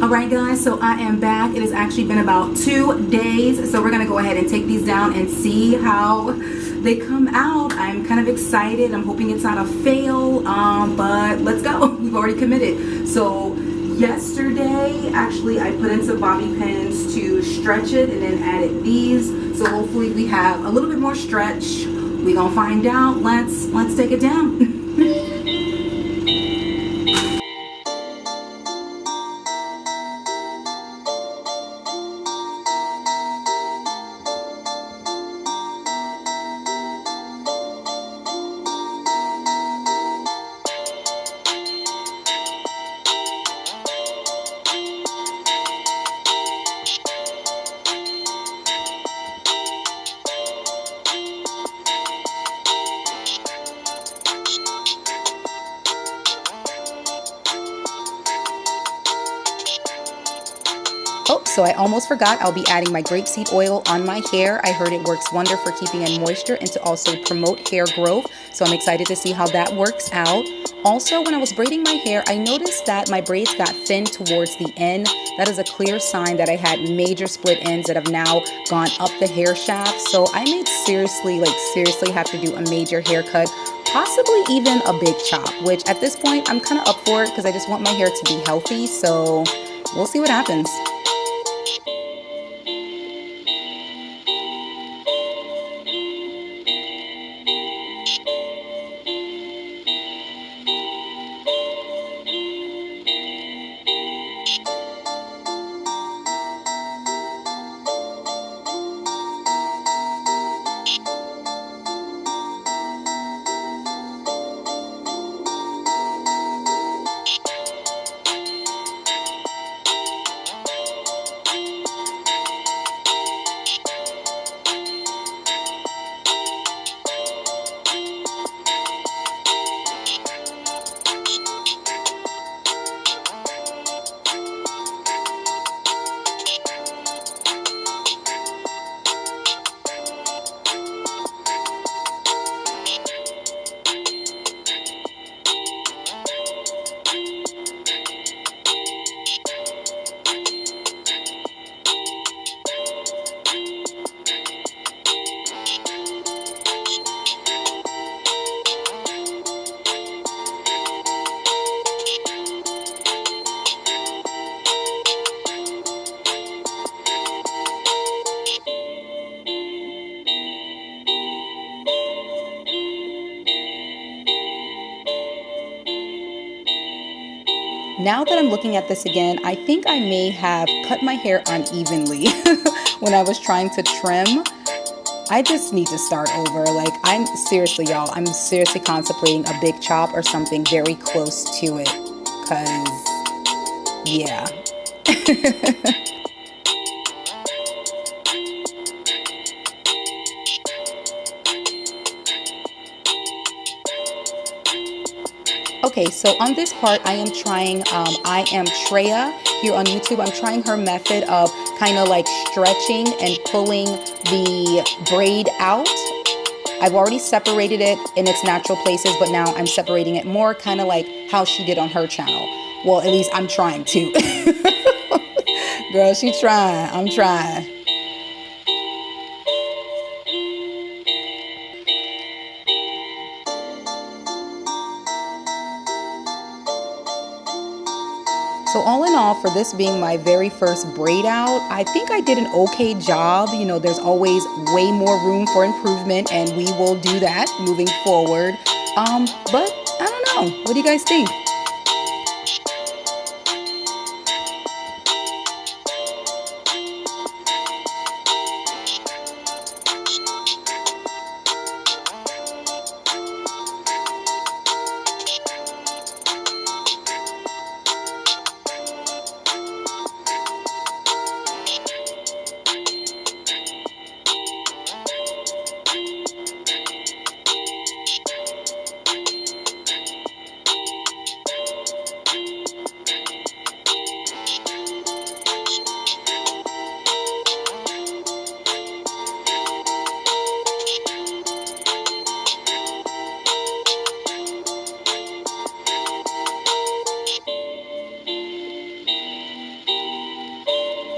Alright guys, so I am back. It has actually been about 2 days, so we're gonna go ahead and take these down and see how they come out. I'm kind of excited. I'm hoping it's not a fail, but let's go. We've already committed. So yesterday actually I put in some bobby pins to stretch it and then added these, so hopefully we have a little bit more stretch. We're gonna find out. Let's take it down. Oh, so I almost forgot, I'll be adding my grapeseed oil on my hair. I heard it works wonder for keeping in moisture and to also promote hair growth. So I'm excited to see how that works out. Also, when I was braiding my hair, I noticed that my braids got thin towards the end. That is a clear sign that I had major split ends that have now gone up the hair shaft. So I may seriously have to do a major haircut, possibly even a big chop, which at this point I'm kind of up for it because I just want my hair to be healthy. So we'll see what happens. Now that I'm looking at this again, I think I may have cut my hair unevenly when I was trying to trim. I just need to start over. Like, I'm seriously contemplating a big chop or something very close to it, cause yeah. Okay, so on this part, I am trying, I am Treya here on YouTube. I'm trying her method of kind of like stretching and pulling the braid out. I've already separated it in its natural places, but now I'm separating it more kind of like how she did on her channel. Well, at least I'm trying to. Girl, she trying. I'm trying. So all in all, for this being my very first braid out, I think I did an okay job. You know, there's always way more room for improvement, and we will do that moving forward. But I don't know. What do you guys think?